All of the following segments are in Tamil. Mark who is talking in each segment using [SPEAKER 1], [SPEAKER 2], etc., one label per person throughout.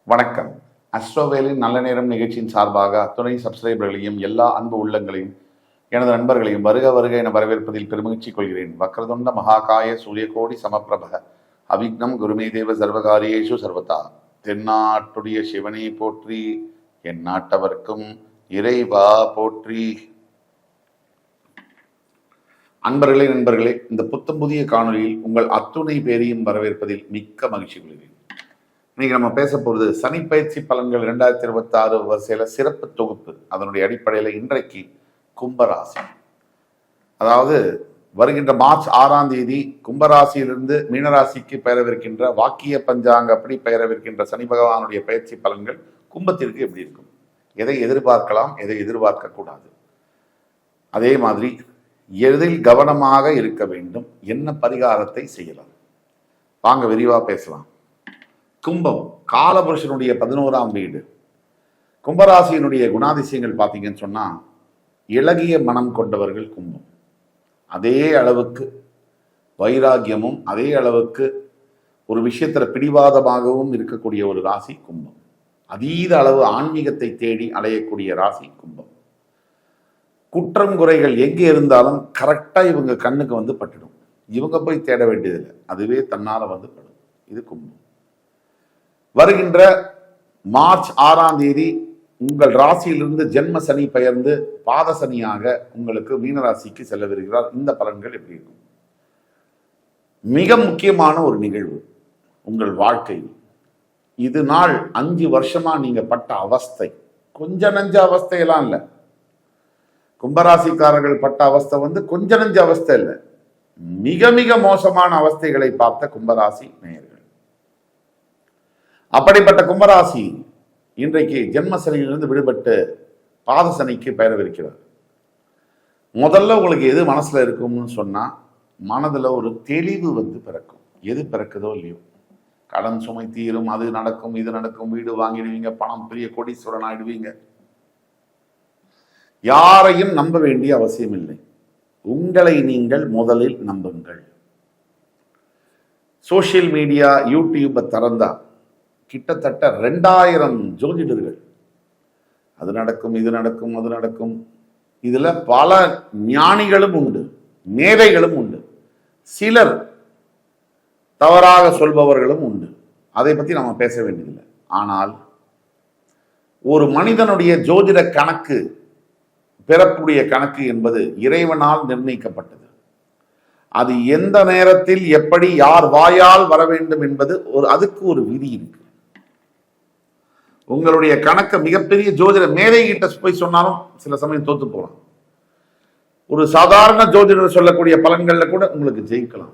[SPEAKER 1] வணக்கம். அஸ்ட்ரோவேலின் நல்ல நேரம் நிகழ்ச்சியின் சார்பாக அத்துணை சப்ஸ்கிரைபர்களையும் எல்லா அன்பு உள்ளங்களையும் எனது நண்பர்களையும் வருக வருக என வரவேற்பதில் பெருமகிழ்ச்சி கொள்கிறேன். வக்ரதுண்ட மகாகாய சூரியகோடி சமப்பிரப அவிக்னம் குருமே தேவ சர்வகாரியேஷு சர்வதா. தென்னாட்டுடைய சிவனை போற்றி, என் நாட்டவர்க்கும் இறைவா போற்றி. நண்பர்களே, இந்த புத்தம் புதிய காணொலியில் உங்கள் அத்துணை பேரையும் வரவேற்பதில் மிக்க மகிழ்ச்சி கொள்கிறேன். இன்னைக்கு நம்ம பேச போகிறது சனிப்பயிற்சி பலன்கள் 2026 வரிசையில சிறப்பு தொகுப்பு. அதனுடைய அடிப்படையில் இன்றைக்கு கும்பராசி, அதாவது வருகின்ற மார்ச் 6ஆம் தேதி கும்பராசியிலிருந்து மீனராசிக்கு பெயரவிருக்கின்ற வாக்கிய பஞ்சாங்க அப்படி பெயரவிருக்கின்ற சனி பகவானுடைய பயிற்சி பலன்கள் கும்பத்திற்கு எப்படி இருக்கும், எதை எதிர்பார்க்கலாம், எதை எதிர்பார்க்க கூடாது, அதே மாதிரி எதில் கவனமாக இருக்க வேண்டும், என்ன பரிகாரத்தை செய்யலாம், வாங்க விரிவா பேசலாம். கும்பம் காலபுருஷனுடைய 11ஆம் வீடு. கும்பராசியினுடைய குணாதிசயங்கள் பார்த்தீங்கன்னு சொன்னா, இளகிய மனம் கொண்டவர்கள் கும்பம். அதே அளவுக்கு வைராகியமும் அதே அளவுக்கு ஒரு விஷயத்துல பிடிவாதமாகவும் இருக்கக்கூடிய ஒரு ராசி கும்பம். அதீத அளவு ஆன்மீகத்தை தேடி அலையக்கூடிய ராசி கும்பம். குற்றம் குறைகள் எங்கே இருந்தாலும் கரெக்டா இவங்க கண்ணுக்கு வந்து பட்டுடும். இவங்க போய் தேட வேண்டியதில்லை, அதுவே தன்னால வந்து படும். இது கும்பம். வருகின்ற மார்ச் 6ஆம் தேதி உங்கள் ராசியிலிருந்து ஜென்ம சனி பெயர்ந்து பாத சனியாக உங்களுக்கு மீனராசிக்கு செல்லவிருக்கிறார். இந்த பலன்கள் எப்படி இருக்கும்? மிக முக்கியமான ஒரு நிகழ்வு உங்கள் வாழ்க்கையில். இது நாள் 5 வருஷமா நீங்க பட்ட அவஸ்தை கொஞ்ச நஞ்ச அவஸ்தையெல்லாம் இல்லை. கும்பராசிக்காரர்கள் பட்ட அவஸ்தை கொஞ்ச நஞ்ச அவஸ்தை இல்லை, மிக மிக மோசமான அவஸ்தைகளை பார்த்த கும்பராசி நேயர்கள். அப்படிப்பட்ட கும்பராசி இன்றைக்கு ஜென்மசனியிலிருந்து விடுபட்டு பாதசனிக்கு பெயரவிருக்கிறார். முதல்ல உங்களுக்கு எது மனசுல இருக்கும்னு சொன்னா, மனதுல ஒரு தெளிவு பிறக்கும். எது பிறக்குதோ இல்லையோ, கடன் சுமை தீரும், அது நடக்கும், இது நடக்கும், வீடு வாங்கிடுவீங்க, பணம் பெரிய கோடீஸ்வரன் ஆயிடுவீங்க. யாரையும் நம்ப வேண்டிய அவசியம் இல்லை. உங்களை நீங்கள் முதலில் நம்புங்கள். சோசியல் மீடியா யூடியூப்பை திறந்தா கிட்டத்தட்ட 2000 ஜோதிடர்கள் அது நடக்கும், இது நடக்கும், அது நடக்கும். இதுல பல ஞானிகளும் உண்டு, மேதைகளும் உண்டு, சிலர் தவறாக சொல்பவர்களும் உண்டு. அதை பத்தி நம்ம பேச வேண்டியதில்லை. ஆனால் ஒரு மனிதனுடைய ஜோதிட கணக்கு, பிறப்புடைய கணக்கு என்பது இறைவனால் நிர்ணயிக்கப்பட்டது. அது எந்த நேரத்தில் எப்படி யார் வாயால் வர வேண்டும் என்பது அதுக்கு ஒரு விதி இருக்கு. உங்களுடைய கணக்கு மிகப்பெரிய ஜோதிட மேதை கிட்ட போய் சொன்னாலும் சில சமயம் தோத்து போகலாம். ஒரு சாதாரண ஜோதிடர் சொல்லக்கூடிய பலன்கள்ல கூட உங்களுக்கு ஜெயிக்கலாம்.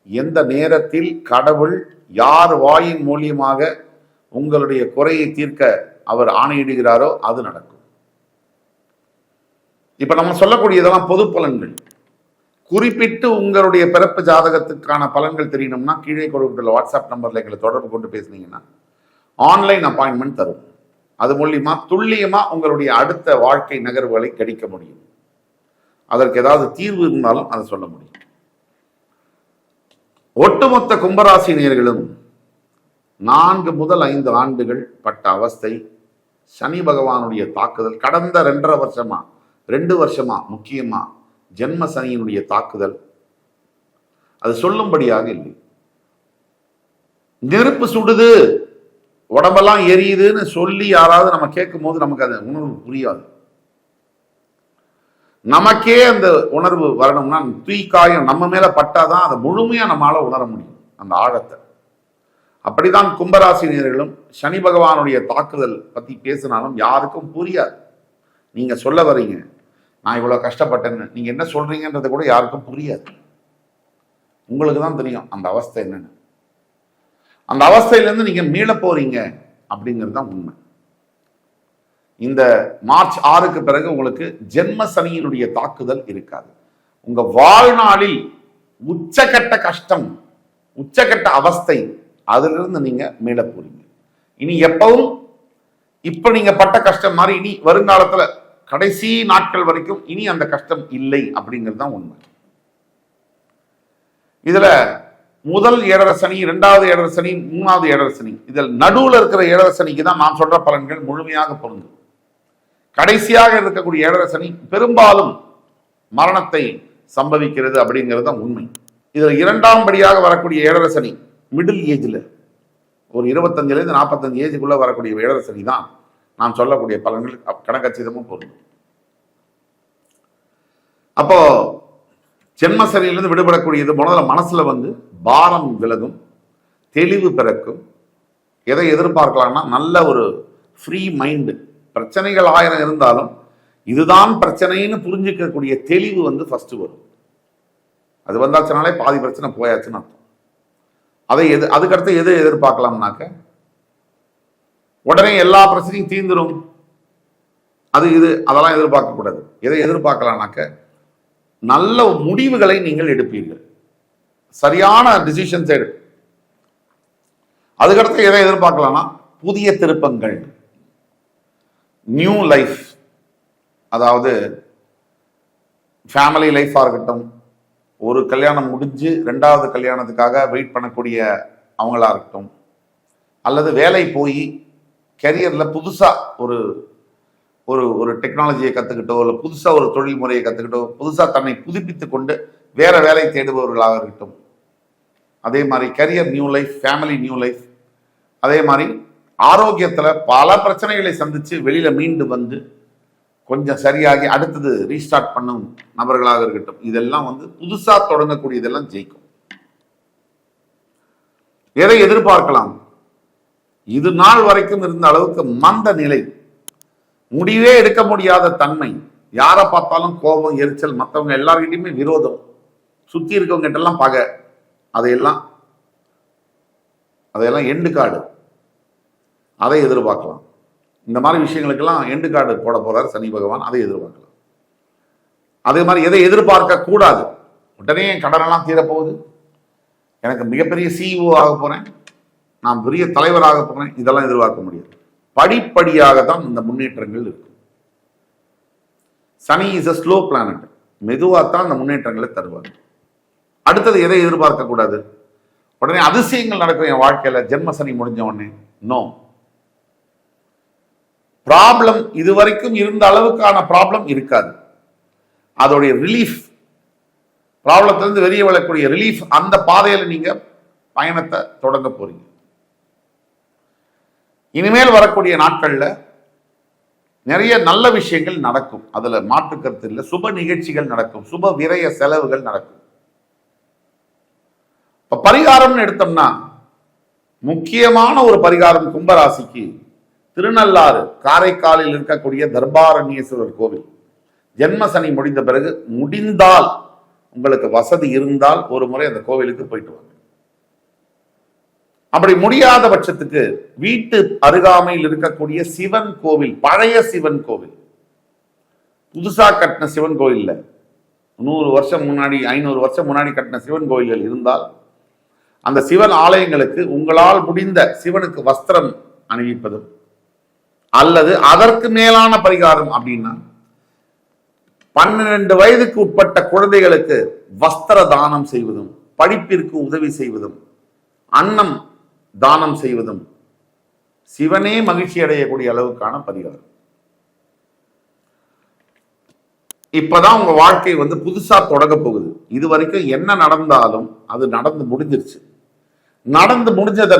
[SPEAKER 1] எந்த நேரத்தில் கடவுள் யார் வாயின் மூலியமாக உங்களுடைய குறையை தீர்க்க அவர் ஆணையிடுகிறாரோ அது நடக்கும். இப்ப நம்ம சொல்லக்கூடியதெல்லாம் பொது பலன்கள். குறிப்பிட்டு உங்களுடைய பிறப்பு ஜாதகத்துக்கான பலன்கள் தெரியணும்னா கீழே கொடுக்கிற வாட்ஸ்அப் நம்பர்ல எங்களை தொடர்பு கொண்டு பேசுனீங்கன்னா ஆன்லைன் அப்பாயின்மெண்ட் தரும். அது மூலியமா துல்லியமா உங்களுடைய அடுத்த வாழ்க்கை நகர்வுகளை கணிக்க முடியும். அதற்கு ஏதாவது தீர்வு இருந்தாலும் அதை சொல்ல முடியும். ஒட்டுமொத்த கும்பராசி நேயர்களும் 4 முதல் 5 ஆண்டுகள் பட்ட அவஸ்தை, சனி பகவானுடைய தாக்குதல், கடந்த 2 வருஷமா முக்கியமா ஜென்ம சனியினுடைய தாக்குதல், அது சொல்லும்படியாக இல்லை. நெருப்பு சுடுது, உடம்பெல்லாம் எரியுதுன்னு சொல்லி யாராவது நம்ம கேட்கும் போது நமக்கு அது உணர்வு புரியாது. நமக்கே அந்த உணர்வு வரணும்னா தூய்காயம் நம்ம மேல பட்டாதான் அதை முழுமையா நம்மளால உணர முடியும், அந்த ஆழத்தை. அப்படிதான் கும்பராசினியர்களும் சனி பகவானுடைய தாக்குதல் பத்தி பேசினாலும் யாருக்கும் புரியாது. நீங்க சொல்ல வரீங்க நான் இவ்வளவு கஷ்டப்பட்டேன்னு, நீங்க என்ன சொல்றீங்கன்றது கூட யாருக்கும் புரியாது. உங்களுக்கு தான் தெரியும் அந்த அவஸ்தை என்னன்னு. அந்த அவஸ்தையிலிருந்து நீங்க மீள போறீங்க அப்படிங்கிறது தான் உண்மை. இந்த மார்ச் 6க்கு பிறகு உங்களுக்கு ஜென்ம சனியினுடைய தாக்குதல் இருக்காது. உங்க வாழ்நாளில் உச்சகட்ட கஷ்டம், உச்சகட்ட அவஸ்தை, அதிலிருந்து நீங்க மீள போறீங்க. இனி எப்பவும் இப்ப நீங்க பட்ட கஷ்டம் மாதிரி இனி வருங்காலத்துல கடைசி நாட்கள் வரைக்கும் இனி அந்த கஷ்டம் இல்லை அப்படிங்கிறது தான் உண்மை. இதுல முதல் ஏழரை சனி, இரண்டாவது ஏழரை சனி, மூணாவது ஏழரை சனி, இதில் நடுவில் இருக்கிற ஏழரை சனிக்கு தான் நான் சொல்ற பலன்கள் முழுமையாக பொருந்தும். கடைசியாக இருக்கக்கூடிய ஏழரை சனி பெரும்பாலும் மரணத்தை சம்பவிக்கிறது அப்படிங்கிறது தான் உண்மை. இதில் இரண்டாம் படியாக வரக்கூடிய ஏழரை சனி மிடில் ஏஜ்ல ஒரு 25லேருந்து 45 ஏஜுக்குள்ள வரக்கூடிய ஏழரை சனி தான் நான் சொல்லக்கூடிய பலன்கள் கணக்கச்சிதமும் பொருந்தும். அப்போ ஜென்மசனியிலிருந்து விடுபடக்கூடியது முதல்ல மனசுல பாரம் விலகும், தெளிவு பிறக்கும். எதை எதிர்பார்க்கலாம்னா நல்ல ஒரு ஃப்ரீ மைண்டு. பிரச்சனைகள் 1000 இருந்தாலும் இதுதான் பிரச்சனைன்னு புரிஞ்சுக்கக்கூடிய தெளிவு ஃபர்ஸ்ட் வரும். அது வந்தாச்சுனாலே பாதி பிரச்சனை போயாச்சுன்னு அர்த்தம். அதுக்கடுத்து எது எதிர்பார்க்கலாம்னாக்க உடனே எல்லா பிரச்சனையும் தீர்ந்துடும், அதெல்லாம் எதிர்பார்க்க கூடாது. எதை எதிர்பார்க்கலாம்னாக்க நல்ல முடிவுகளை நீங்கள் எடுப்பீர்கள், சரியான டிசிஷன்ஸ் எடு. அதுக்கடுத்து எதை எதிர்பார்க்கலாம்னா புதிய திருப்பங்கள், நியூ லைஃப். அதாவது ஃபேமிலி லைஃபாக இருக்கட்டும், ஒரு கல்யாணம் முடிஞ்சு 2வது கல்யாணத்துக்காக வெயிட் பண்ணக்கூடிய அவங்களா இருக்கட்டும், அல்லது வேலை போய் கெரியரில் புதுசாக ஒரு ஒரு ஒரு டெக்னாலஜியை கற்றுக்கிட்டோ, இல்லை புதுசாக ஒரு தொழில் முறையை கற்றுக்கிட்டோ, புதுசாக தன்னை புதுப்பித்து கொண்டு வேற வேலை தேடுபவர்களாக இருக்கட்டும். அதே மாதிரி career new life, family new life. அதே மாதிரி ஆரோக்கியத்தில் பல பிரச்சனைகளை சந்தித்து வெளியில் மீண்டு கொஞ்சம் சரியாகி அடுத்தது ரீஸ்டார்ட் பண்ணும் நபர்களாக இருக்கட்டும். இதெல்லாம் புதுசா தொடங்கக்கூடிய இதெல்லாம் ஜெயிக்கும். எதை எதிர்பார்க்கலாம்? இது நாள் வரைக்கும் இருந்த அளவுக்கு மந்த நிலை, முடிவே எடுக்க முடியாத தன்மை, யாரை பார்த்தாலும் கோபம், எரிச்சல், மற்றவங்க எல்லார்கிட்டையுமே விரோதம், சுத்தி இருக்கவங்க கிட்டலாம் பகை, அதையெல்லாம் எண்டு கார்டு, அதை எதிர்பார்க்கலாம். இந்த மாதிரி விஷயங்களுக்கெல்லாம் எண்டு கார்டு போட போறார் சனி பகவான், அதை எதிர்பார்க்கலாம். அதே மாதிரி எதை எதிர்பார்க்க கூடாது? உடனே என் கடனெல்லாம் தீரப்போகுது, எனக்கு மிகப்பெரிய சிஇஓ ஆக போறேன், நான் பெரிய தலைவராக போறேன், இதெல்லாம் எதிர்பார்க்க முடியாது. படிப்படியாக தான் இந்த முன்னேற்றங்கள் இருக்கும். சனி இஸ் அ ஸ்லோ பிளானட், மெதுவாகத்தான் அந்த முன்னேற்றங்களை தருவார். அடுத்தது எதை எதிர்பார்க்க கூடாது? உடனே அதிசயங்கள் நடக்கும் என் வாழ்க்கையில ஜென்ம சனி முடிஞ்ச உடனே. நோ. ப்ராப்ளம் இதுவரைக்கும் இருந்த அளவுக்கான ப்ராப்ளம் இருக்காது. அதோடைய ரிலீஃப், ப்ராப்ளத்திலிருந்து வெளியே வரக்கூடிய ரிலீஃப், அந்த பாதையில நீங்க பயணத்தை தொடங்க போறீங்க. இனிமேல் வரக்கூடிய நாட்கள்ல நிறைய நல்ல விஷயங்கள் நடக்கும், அதுல மாற்று கருத்து இல்லை. சுப நிகழ்ச்சிகள் நடக்கும், சுப விரய செலவுகள் நடக்கும். இப்ப பரிகாரம்னு எடுத்தோம்னா முக்கியமான ஒரு பரிகாரம் கும்பராசிக்கு திருநள்ளாறு காரைக்காலில் இருக்கக்கூடிய தர்பாரண்யேஸ்வரர் கோவில். ஜென்ம சனி முடிந்த பிறகு முடிந்தால், உங்களுக்கு வசதி இருந்தால் ஒரு முறை அந்த கோவிலுக்கு போயிட்டு வாங்க. அப்படி முடியாத பட்சத்துக்கு வீட்டு அருகாமையில் இருக்கக்கூடிய சிவன் கோவில், பழைய சிவன் கோவில், புதுசா கட்டின சிவன் கோவில், 100 வருஷம் முன்னாடி 500 வருஷம் முன்னாடி கட்டின சிவன் கோயில்கள் இருந்தால் அந்த சிவன் ஆலயங்களுக்கு உங்களால் முடிந்த சிவனுக்கு வஸ்திரம் அணிவிப்பதும், அல்லது அதற்கு மேலான பரிகாரம் அப்படின்னா 12 வயதுக்கு உட்பட்ட குழந்தைகளுக்கு வஸ்திர தானம் செய்வதும், படிப்பிற்கு உதவி செய்வதும், அன்னம் தானம் செய்வதும் சிவனே மகிழ்ச்சி அடையக்கூடிய அளவுக்கான பரிகாரம். இப்பதான் உங்க வாழ்க்கை புதுசா தொடங்க போகுது. இது வரைக்கும் என்ன நடந்தாலும் அது நடந்து முடிஞ்சிருச்சு. நடந்து முடிஞ்சதை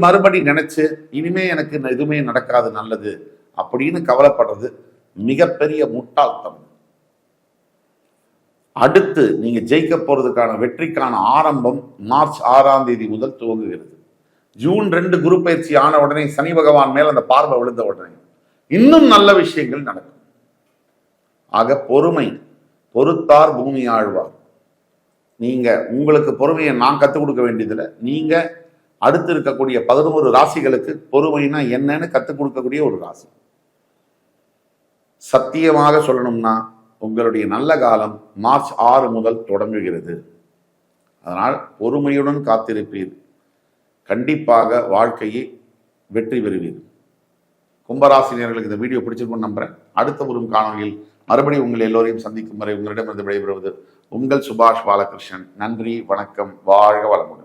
[SPEAKER 1] மறுபடி நினைச்சு இனிமே எனக்கு எதுவுமே நடக்காது நல்லது அப்படின்னு கவலைப்படுறது மிகப்பெரிய முட்டாள்தனம். அடுத்து நீங்க ஜெயிக்க போறதுக்கான வெற்றிக்கான ஆரம்பம் மார்ச் 6ஆம் தேதி முதல் துவங்குகிறது. ஜூன் 2 குரு பயிற்சி ஆன உடனே சனி பகவான் மேல் அந்த பார்வை விழுந்த உடனே இன்னும் நல்ல விஷயங்கள் நடக்கும். ஆக பொறுமை, பொறுத்தார் பூமி ஆழ்வார். நீங்க உங்களுக்கு பொறுமையை நான் கற்றுக் கொடுக்க வேண்டியதில்லை, நீங்க அடுத்து இருக்கக்கூடிய 11 ராசிகளுக்கு பொறுமைனா என்னன்னு கற்றுக் கொடுக்கக்கூடிய ஒரு ராசி. சத்தியமாக சொல்லணும்னா உங்களுடைய நல்ல காலம் மார்ச் 6 முதல் தொடங்குகிறது. அதனால் பொறுமையுடன் காத்திருப்பீர், கண்டிப்பாக வாழ்க்கையை வெற்றி பெறுவீர். கும்பராசினியர்களுக்கு இந்த வீடியோ பிடிச்சிருக்கும்னு நம்புறேன். அடுத்த ஒரு காணொலியில் மறுபடியும் உங்கள் எல்லோரையும் சந்திக்கும் வரை உங்களிடமிருந்து விடைபெறுவது உங்கள் சுபாஷ் பாலகிருஷ்ணன். நன்றி, வணக்கம், வாழ்க வளமுடன்.